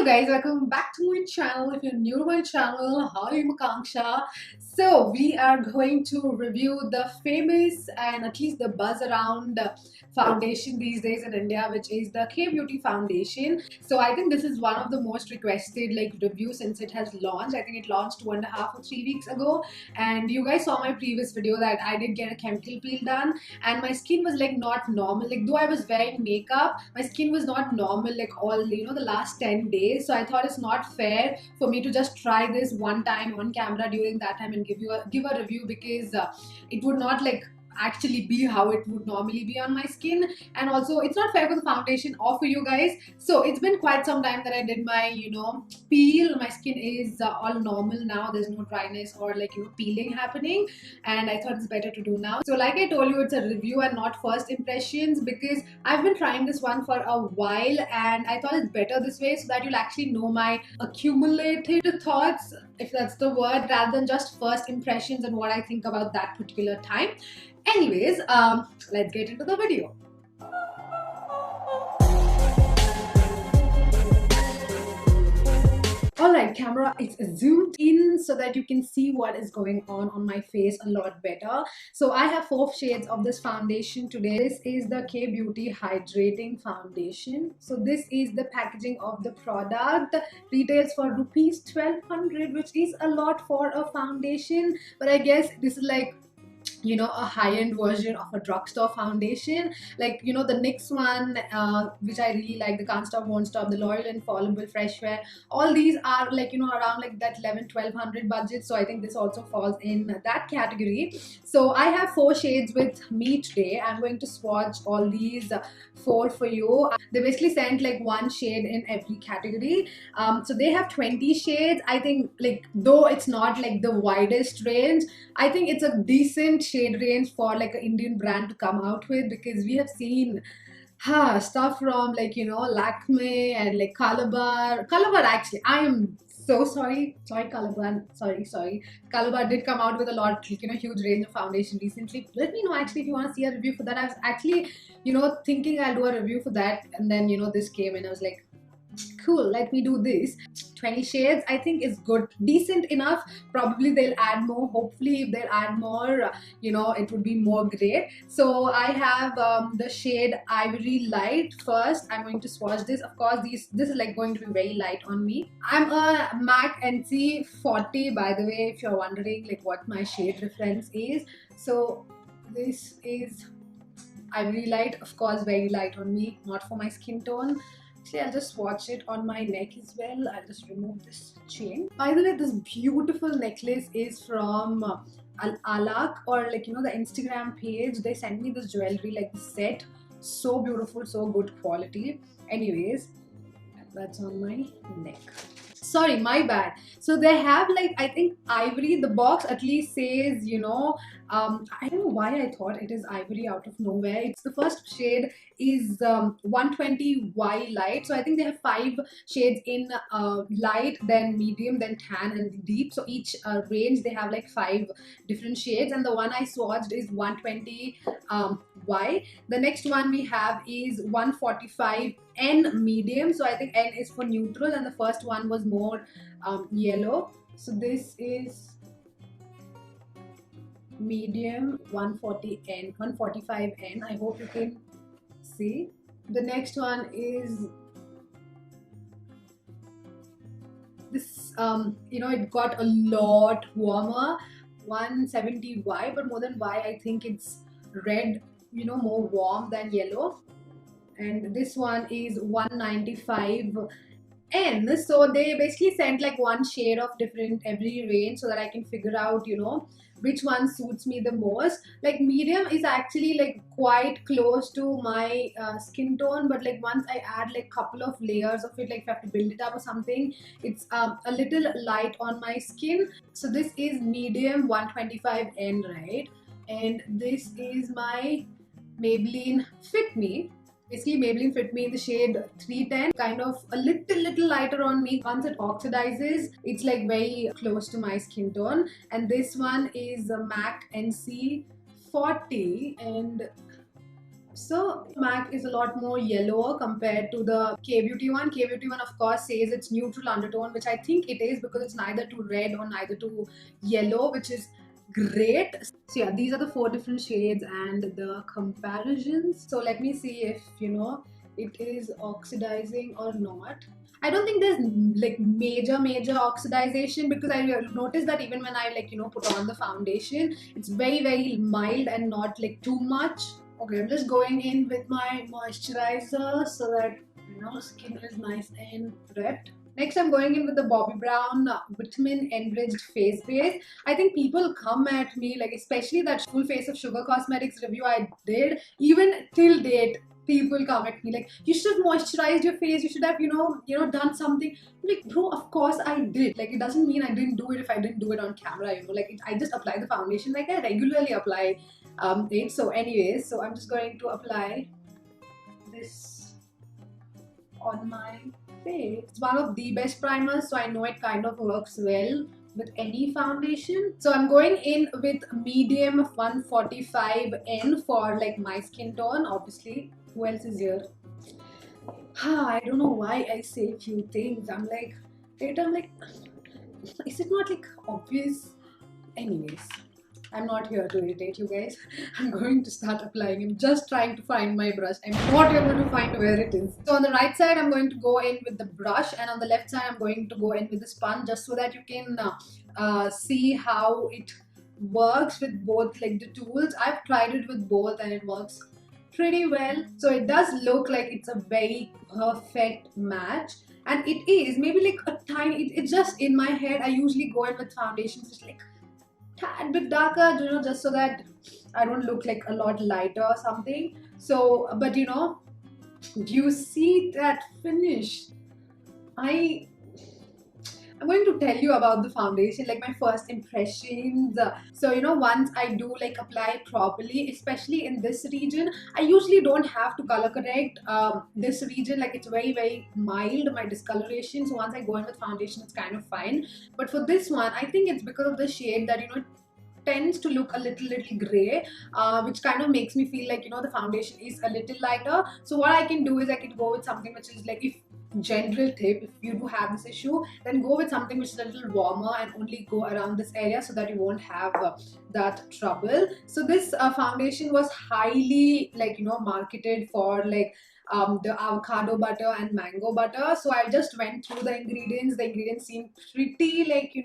guys, welcome back to my channel. If you're new to my channel, hi, I'm Akanksha. So we are going to review the famous and at least the buzz around foundation these days in India, which is the Beauty foundation. So I think this is one of the most requested reviews since it has launched. I think it launched 2.5 or 3 weeks ago, and you guys saw my previous video that I did get a chemical peel done, and my skin was not normal. Though I was wearing makeup, my skin was not normal all the last 10 days. So I thought it's not fair for me to just try this one time on camera during that time and give a review, because it would not actually be how it would normally be on my skin, and also it's not fair for the foundation or for you guys. So it's been quite some time that I did my peel. My skin is all normal now. There's no dryness or peeling happening, and I thought it's better to do now. So like I told you, it's a review and not first impressions, because I've been trying this one for a while and I thought it's better this way, so that you'll actually know my accumulated thoughts, if that's the word, rather than just first impressions and what I think about that particular time. Anyways, let's get into the video. Alright, camera, it's zoomed in so that you can see what is going on my face a lot better. So I have 4 shades of this foundation today. This is the Beauty Hydrating foundation. So this is the packaging of the product. Retails for rupees 1200, which is a lot for a foundation, but I guess this is a high-end version of a drugstore foundation. The NYX one, which I really like, the Can't Stop Won't Stop, the L'Oreal Infallible Fresh Wear, all these are around that 1100-1200 budget. So I think this also falls in that category. So I have 4 shades with me today. I'm going to swatch all these 4 for you. They basically sent one shade in every category. So they have 20 shades. I think though it's not the widest range, I think it's a decent shade range for an Indian brand to come out with, because we have seen stuff from Lakme and Calabar. Actually, I am so sorry, Calabar, sorry. Calabar did come out with a lot, huge range of foundation recently. Let me know actually if you want to see a review for that. I was actually thinking I'll do a review for that, and then this came and I was like, cool, let me do this. 20 shades I think is good, decent enough. Probably they'll add more. Hopefully if they'll add more, it would be more great. So I have the shade Ivory Light first. I'm going to swatch this. Of course this is going to be very light on me. I'm a MAC NC 40, by the way, if you're wondering what my shade reference is. So this is Ivory Light, of course very light on me, not for my skin tone. Actually, I'll just swatch it on my neck as well. I'll just remove this chain. By the way, this beautiful necklace is from Alak, or the Instagram page. They sent me this jewelry, this set. So beautiful, so good quality. Anyways, that's on my neck. Sorry, my bad. So they have I think ivory. The box at least says I don't know why I thought it is ivory out of nowhere. It's the first shade is 120Y light. So I think they have 5 shades in light, then medium, then tan, and deep. So each range they have 5 different shades, and the one I swatched is 120Y. The next one we have is 145N medium. So I think N is for neutral, and the first one was more yellow. So this is medium, 140N, 145N. I hope you can see. The next one is this, it got a lot warmer, 170Y, but more than Y, I think it's red, more warm than yellow. And this one is 195N. So they basically sent one shade of different every range, so that I can figure out which one suits me the most. Medium is actually quite close to my skin tone, but once I add couple of layers of it, if I have to build it up or something, it's a little light on my skin. So this is medium, 125N, right? And this is my Maybelline Fit Me. Basically Maybelline Fit Me in the shade 310, kind of a little lighter on me. Once it oxidizes, it's very close to my skin tone. And this one is a MAC NC 40, and So MAC is a lot more yellower compared to the K-Beauty one. K-Beauty one, of course, says it's neutral undertone, which I think it is because it's neither too red or neither too yellow, which is great. So yeah, these are the 4 different shades and the comparisons. So let me see if, it is oxidizing or not. I don't think there's like major oxidization, because I noticed that even when I put on the foundation, it's very mild and not like too much. Okay, I'm just going in with my moisturizer so that skin is nice and prepped. Next, I'm going in with the Bobbi Brown Vitamin Enriched Face Base. I think people come at me, like especially that full face of Sugar Cosmetics review I did, even till date, people come at me like, you should have moisturized your face, you should have done something. I'm like, bro, of course I did. Like, it doesn't mean I didn't do it if I didn't do it on camera, I just apply the foundation like I regularly apply it. So anyways, so I'm just going to apply this on my face. It's one of the best primers, so I know it kind of works well with any foundation. So I'm going in with medium 145N for like my skin tone, obviously. Who else is here? I don't know why I say a few things. I'm like, is it not like obvious? Anyways, I'm not here to irritate you guys. I'm going to start applying. I'm just trying to find my brush. I'm not able to find where it is. So on the right side, I'm going to go in with the brush, and on the left side, I'm going to go in with the sponge, just so that you can see how it works with both like the tools. I've tried it with both and it works pretty well. So it does look like it's a very perfect match. And it is maybe like a tiny, it's just in my head. I usually go in with foundations just like tad bit darker, just so that I don't look like a lot lighter or something. So, but do you see that finish? I'm going to tell you about the foundation, like my first impressions. So, once I do like apply properly, especially in this region, I usually don't have to color correct this region. Like, it's very mild, my discoloration. So once I go in with foundation, it's kind of fine. But for this one, I think it's because of the shade that, tends to look a little gray, which kind of makes me feel like the foundation is a little lighter. So what I can do is I can go with something which is like, if general tip, if you do have this issue, then go with something which is a little warmer and only go around this area so that you won't have that trouble. So this foundation was highly marketed for like the avocado butter and mango butter. So I just went through the ingredients. The ingredients seem pretty like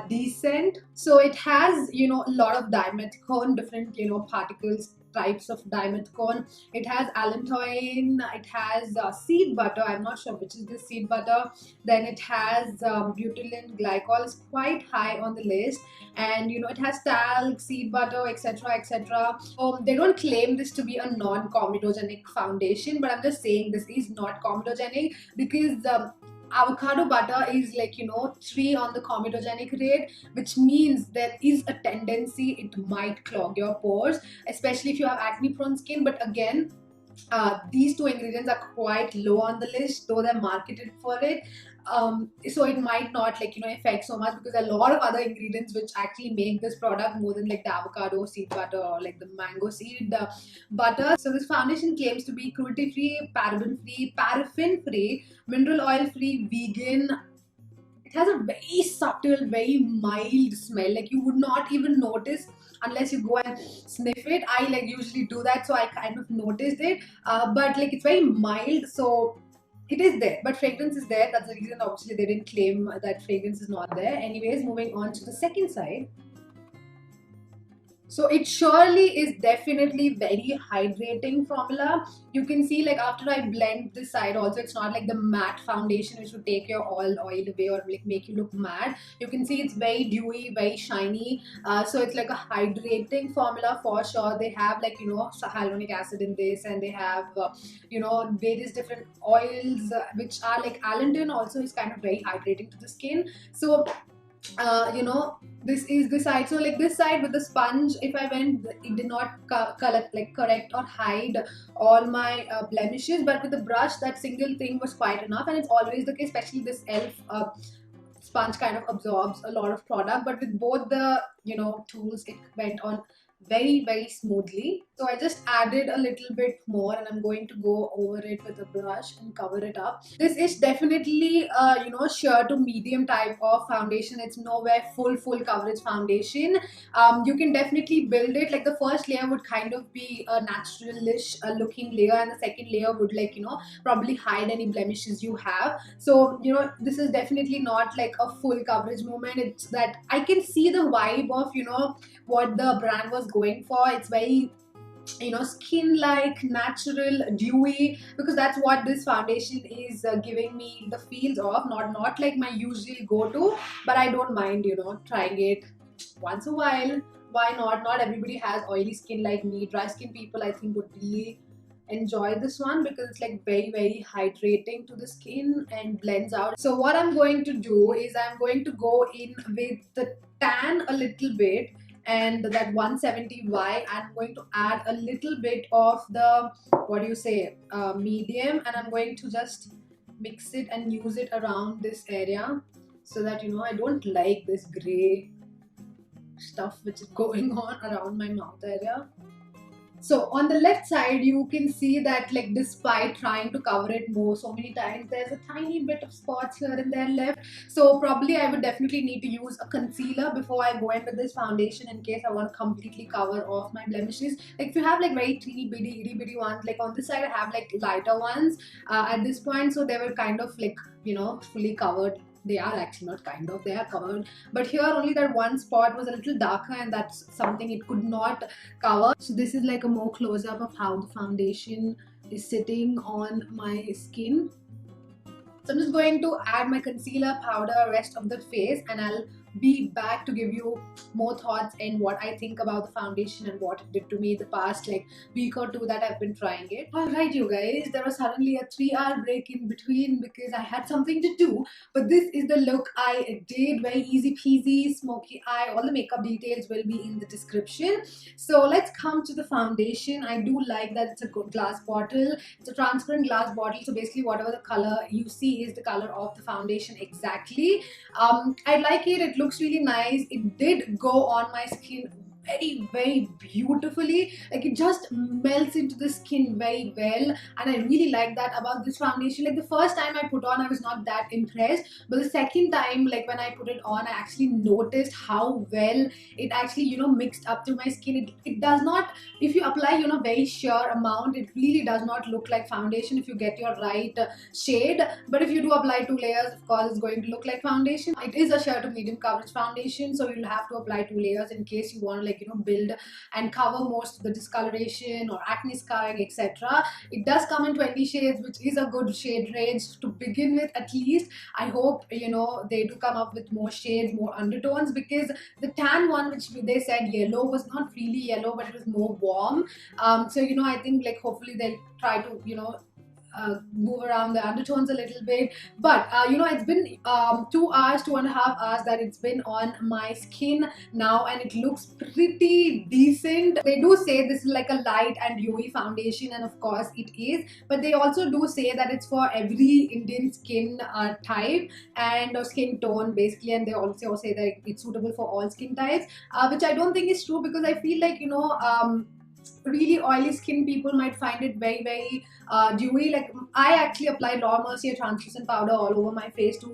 decent. So it has a lot of dimethicone, different particles, types of dimethicone. It has allantoin, it has seed butter. I'm not sure which is the seed butter. Then it has butylene glycol, is quite high on the list. And it has talc, seed butter, etc. They don't claim this to be a non-comedogenic foundation, but I'm just saying this is not comedogenic because avocado butter is like 3 on the comedogenic rate, which means there is a tendency it might clog your pores, especially if you have acne prone skin. But again, these 2 ingredients are quite low on the list, though they're marketed for it. So it might not affect so much, because there are a lot of other ingredients which actually make this product more than like the avocado seed butter or like the mango seed butter. So this foundation claims to be cruelty free, paraben free, paraffin free, mineral oil free, vegan. It has a very subtle, very mild smell. Like, you would not even notice unless you go and sniff it. I usually do that, so I kind of noticed it. But like, it's very mild, so it is there, but fragrance is there. That's the reason obviously they didn't claim that fragrance is not there. Anyways, moving on to the second side. So it surely is definitely very hydrating formula. You can see like after I blend this side also, it's not like the matte foundation which would take your all oil away or like make you look matte. You can see it's very dewy, very shiny. So it's like a hydrating formula for sure. They have like hyaluronic acid in this, and they have various different oils which are like allantoin also is kind of very hydrating to the skin. So this is the side. So like this side with the sponge, if I went, it did not correct or hide all my blemishes, but with the brush, that single thing was quite enough. And it's always the case, especially this elf sponge kind of absorbs a lot of product, but with both the tools, it went on very smoothly. So I just added a little bit more, and I'm going to go over it with a brush and cover it up. This is definitely sheer to medium type of foundation. It's nowhere full coverage foundation. You can definitely build it. Like the first layer would kind of be a naturalish looking layer, and the second layer would probably hide any blemishes you have. So this is definitely not like a full coverage moment. It's that I can see the vibe of what the brand was going for. It's very skin like, natural, dewy, because that's what this foundation is giving me the feels of. Not like my usual go-to, but I don't mind trying it once a while. Why not? Not everybody has oily skin like me. Dry skin people, I think, would really enjoy this one because it's like very hydrating to the skin and blends out. So what I'm going to do is I'm going to go in with the tan a little bit, and that 170Y. I'm going to add a little bit of the, what do you say, medium, and I'm going to just mix it and use it around this area, so that I don't like this gray stuff which is going on around my mouth area. So on the left side, you can see that like despite trying to cover it so many times, there's a tiny bit of spots here and there left. So probably I would definitely need to use a concealer before I go in with this foundation, in case I want to completely cover off my blemishes. Like if you have like very teeny bitty itty bitty ones, like on this side I have like lighter ones at this point, so they were kind of like fully covered. They are actually not kind of, they are covered, but here only that one spot was a little darker, and that's something it could not cover. So this is like a more close-up of how the foundation is sitting on my skin. So I'm just going to add my concealer, powder, rest of the face, and I'll be back to give you more thoughts and what I think about the foundation and what it did to me the past like week or two that I've been trying it. Alright you guys, there was suddenly a 3-hour break in between because I had something to do, but this is the look I did. Very easy peasy, smoky eye. All the makeup details will be in the description. So let's come to the foundation. I do like that it's a good glass bottle. It's a transparent glass bottle, so basically whatever the color you see is the color of the foundation exactly. I like it. It looks really nice. It did go on my skin very beautifully. Like it just melts into the skin very well, and I really like that about this foundation. Like the first time I put on, I was not that impressed, but the second time, like when I put it on, I actually noticed how well it actually mixed up to my skin. It does not, if you apply very sheer amount, it really does not look like foundation if you get your right shade. But if you do apply 2 layers, of course it's going to look like foundation. It is a sheer to medium coverage foundation, so you'll have to apply 2 layers in case you want to build and cover most of the discoloration or acne scarring, etc. It does come in 20 shades, which is a good shade range to begin with. At least I hope they do come up with more shades, more undertones, because the tan one, which they said yellow, was not really yellow, but it was more warm. So I think like hopefully they'll try to move around the undertones a little bit. But it's been 2 hours, 2.5 hours that it's been on my skin now, and it looks pretty decent. They do say this is like a light and dewy foundation, and of course it is, but they also do say that it's for every Indian skin type and skin tone basically, and they also say that it's suitable for all skin types, which I don't think is true, because I feel like really oily skin people might find it very dewy. Like I actually applied Law Mercier translucent powder all over my face to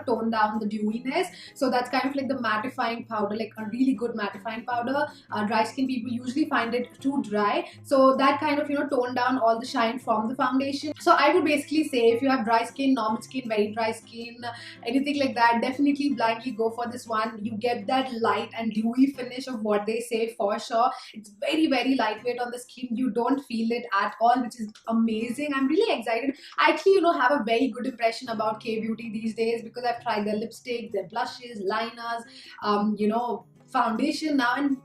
tone down the dewiness. So that's kind of like the mattifying powder, like a really good mattifying powder. Dry skin people usually find it too dry, so that kind of tone down all the shine from the foundation. So I would basically say if you have dry skin, normal skin, very dry skin, anything like that, definitely blindly go for this one. You get that light and dewy finish of what they say for sure. It's very lightweight on the skin. You don't feel it at all, which is amazing. I'm really excited. I actually have a very good impression about K-Beauty these days, because I've tried their lipsticks, their blushes, liners, foundation now, and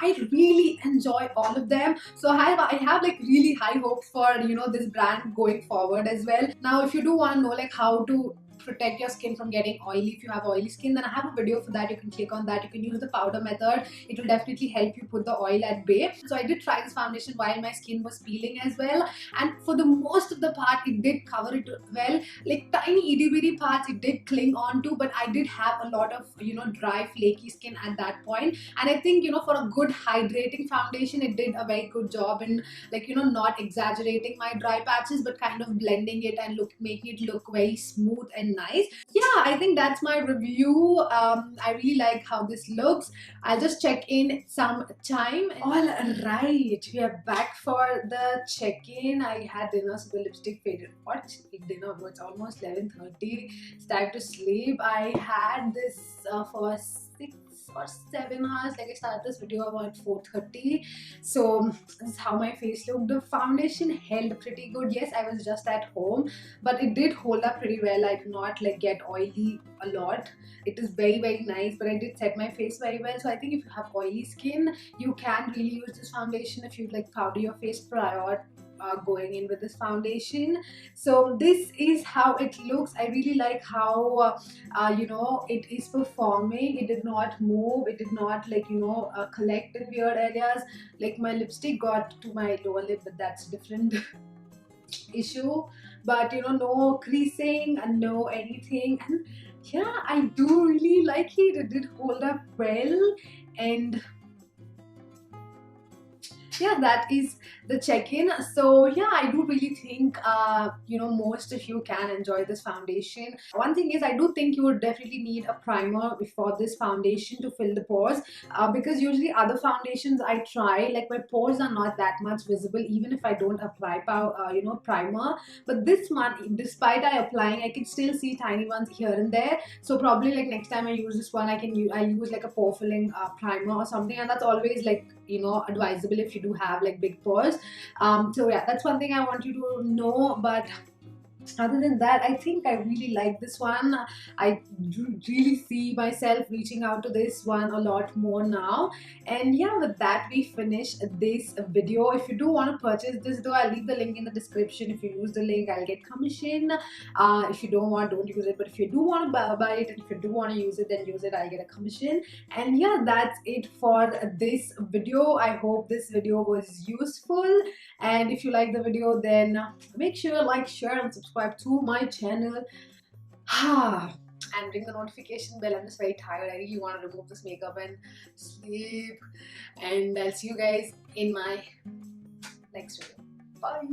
I really enjoy all of them. So I have like really high hopes for this brand going forward as well. Now if you do want to know like how to protect your skin from getting oily. If you have oily skin, then I have a video for that. You can click on that. You can use the powder method. It will definitely help you put the oil at bay. So I did try this foundation while my skin was peeling as well, and for the most of the part it did cover it well. Like tiny itty bitty parts it did cling on to, but I did have a lot of dry flaky skin at that point. And I think for a good hydrating foundation it did a very good job in not exaggerating my dry patches, but kind of blending it and making it look very smooth and nice. Yeah, I think that's my review. I really like how this looks. I'll just check in some time. All right, we are back for the check-in. I had dinner, so the lipstick faded. What dinner? It's almost 11:30. It's time to sleep. I had this for 6 or 7 hours. Like I started this video about 4:30. So this is how my face looked. The foundation held pretty good. Yes, I was just at home, but it did hold up pretty well. I did not get oily a lot. It is very, very nice, but I did set my face very well. So I think if you have oily skin, you can really use this foundation if you powder your face prior going in with this foundation. So this is how it looks. I really like how it is performing. It did not move. It did not collect in weird areas. Like my lipstick got to my lower lip, but that's different issue. But no creasing and no anything. And yeah, I do really like it. It did hold up well. And yeah, that is the check-in. So yeah, I do really think most of you can enjoy this foundation. One thing is, I do think you would definitely need a primer before this foundation to fill the pores, because usually other foundations I try, like my pores are not that much visible even if I don't apply primer. But this one, despite I applying, I can still see tiny ones here and there. So probably next time I use this one, I use like a pore filling primer or something, and that's always advisable if you do have big pores. So yeah, that's one thing I want you to know. But other than that, I think I really like this one. I do really see myself reaching out to this one a lot more now. And yeah, with that we finish this video. If you do want to purchase this though, I'll leave the link in the description. If you use the link, I'll get commission. If you don't want, don't use it. But if you do want to buy it, and if you do want to use it, then use it. I'll get a commission. And yeah, that's it for this video. I hope this video was useful. And if you like the video, then make sure to like, share and subscribe to my channel. And ring the notification bell. I'm just very tired. I really want to remove this makeup and sleep. And I'll see you guys in my next video. Bye.